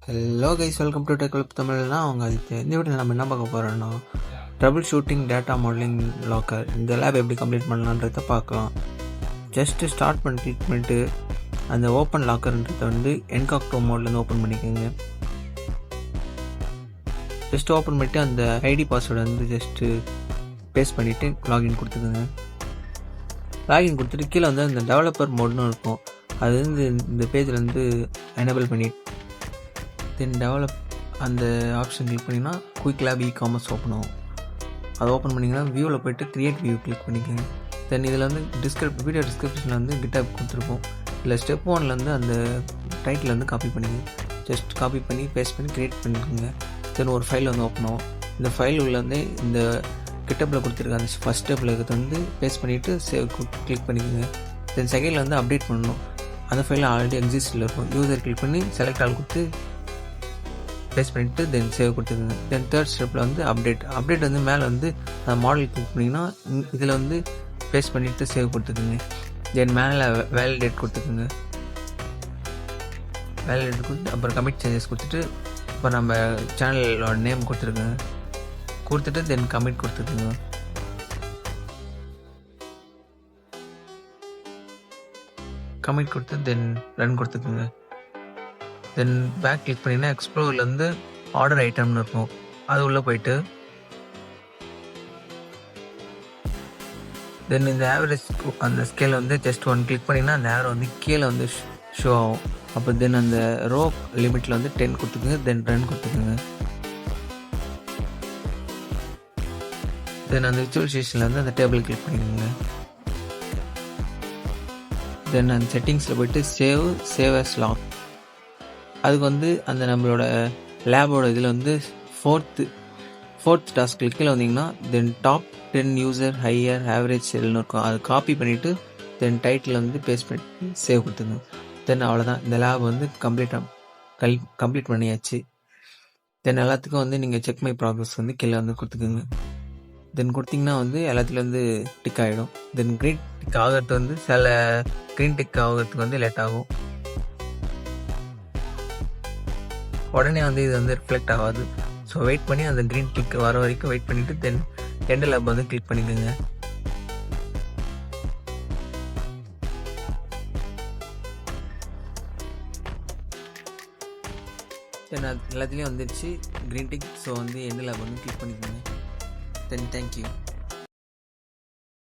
Hello guys, welcome to tech club தமிழ்னா அவங்க ஆதித்யா. இந்த வீடியோவில் நம்ம என்ன பார்க்க போகிறோன்னா, troubleshooting data modeling locker இந்த லேப் எப்படி கம்ப்ளீட் பண்ணலான்றதை பார்க்கலாம். ஜஸ்ட்டு ஸ்டார்ட் பண்ணி கிளிக் பண்ணிட்டு அந்த ஓப்பன் லாக்கர்ன்றதை வந்து என்காக்டோ மோட்லேருந்து ஓப்பன் பண்ணிக்கோங்க. ஜஸ்ட் ஓப்பன் பண்ணிவிட்டு அந்த ஐடி பாஸ்வேர்டு வந்து ஜஸ்ட்டு பேஸ்ட் பண்ணிவிட்டு லாகின் கொடுத்துக்கோங்க. லாகின் கொடுத்துட்டு கீழே வந்து அந்த டெவலப்பர் மோட்னு இருக்கும், அது வந்து இந்த பேஜில் வந்து எனேபிள் பண்ணிட்டு தென் டெவலப் அந்த ஆப்ஷன் கிளிக் பண்ணிங்கன்னா குயிக் லேப் இ-காமர்ஸ் ஓப்பன் ஆகும். அதை ஓப்பன் பண்ணிங்கன்னா வியூவில் போய்ட்டு க்ரியேட் வியூ கிளிக் பண்ணிக்கோங்க. தென் இதில் வந்து வீடியோ டிஸ்கிரிப்ஷனில் வந்து GitHub கொடுத்துருப்போம். இல்லை ஸ்டெப் 1லேருந்து அந்த டைட்டில் வந்து காப்பி பண்ணிக்கோங்க. ஜஸ்ட் காப்பி பண்ணி பேஸ்ட் பண்ணி க்ரியேட் பண்ணிக்கோங்க. தென் ஒரு ஃபைல் வந்து ஓப்பன் ஆகும். இந்த ஃபைல் உள்ள வந்து இந்த GitHubல கொடுத்துருக்க அந்த ஃபஸ்ட் ஸ்டெப்பில் இருக்கிறது வந்து பேஸ்ட் பண்ணிவிட்டு சேவ் கிளிக் பண்ணிக்கோங்க. தென் செகண்டில் வந்து அப்டேட் பண்ணணும். அந்த ஃபைலில் ஆல்ரெடி எக்ஸிஸ்டில் இருக்கும். யூசர் கிளிக் பண்ணி செலக்ட் ஆல் கொடுத்து பேஸ்ட் பண்ணிவிட்டு தென் சேவ் கொடுத்துக்கோங்க. தென் தேர்ட் ஸ்டெப்பில் வந்து அப்டேட் வந்து மேலே வந்து மாடல் கிளிக் பண்ணிங்கன்னா இதில் வந்து பேஸ்ட் பண்ணிவிட்டு சேவ் கொடுத்துக்குங்க. தென் மேலே வேலிடேட் கொடுத்துக்குங்க. வேலிடேட் கொடுத்து அப்புறம் கமிட் சேஞ்சஸ் கொடுத்துட்டு இப்போ நம்ம சேனலோட நேம் கொடுத்துருக்குங்க. கொடுத்துட்டு தென் கமிட் கொடுத்துக்குங்க. கமிட் கொடுத்து தென் ரன் கொடுத்துக்குங்க. தென் பேக் கிளிக் பண்ணிங்கன்னா எக்ஸ்ப்ளோர்லேருந்து ஆர்டர் ஐட்டம்னு இருக்கும், அது உள்ளே போயிட்டு தென் இந்த ஆவரேஜ் அந்த ஸ்கேலை வந்து ஜஸ்ட் ஒன் கிளிக் பண்ணிங்கன்னா அந்த ஆரோ வந்து கீழே வந்து ஷோ ஆகும். அப்போ தென் அந்த ரோ லிமிட்டில் வந்து 10 கொடுத்துக்குங்க. தென் ரன் கொடுத்துக்குங்க. தென் அந்த விசுவலைசேஷனில் வந்து அந்த டேபிள் கிளிக் பண்ணிக்கோங்க. தென் அந்த செட்டிங்ஸில் போய்ட்டு சேவ் அஸ் லாக், அதுக்கு வந்து அந்த நம்மளோட லேபோட இதில் வந்து ஃபோர்த் டாஸ்க் கீழே வந்தீங்கன்னா then top 10 user higher average செல்னு இருக்கும், அது காப்பி பண்ணிவிட்டு தென் டைட்டில் வந்து பேஸ்ட் பண்ணி சேவ் கொடுத்துங்க. தென் அவ்வளோதான், இந்த லேப் வந்து கம்ப்ளீட் பண்ணியாச்சு. தென் எல்லாத்துக்கும் வந்து நீங்கள் செக் மை ப்ராக்ரஸ் வந்து கீழே வந்து கொடுத்துக்குங்க. தென் கொடுத்திங்கன்னா வந்து எல்லாத்துலேயும் வந்து டிக் ஆகிடும். தென் க்ரீன் டிக் ஆகிறது வந்து சில க்ரீன் டிக் ஆகிறதுக்கு வந்து லேட் ஆகும். உடனே வந்து இது வந்து ரிஃப்ளெக்ட் ஆகாது. ஸோ வெயிட் பண்ணி அந்த க்ரீன் கிளிக் வர வரைக்கும் வெயிட் பண்ணிவிட்டு தென் எண்ட் லேப் வந்து கிளிக் பண்ணிக்கோங்க. தென் அது எல்லாத்துலேயும் வந்துடுச்சு க்ரீன் டிக். ஸோ வந்து எண்ட் லேப் வந்து கிளிக் பண்ணிக்கோங்க. தென் தேங்க்யூ.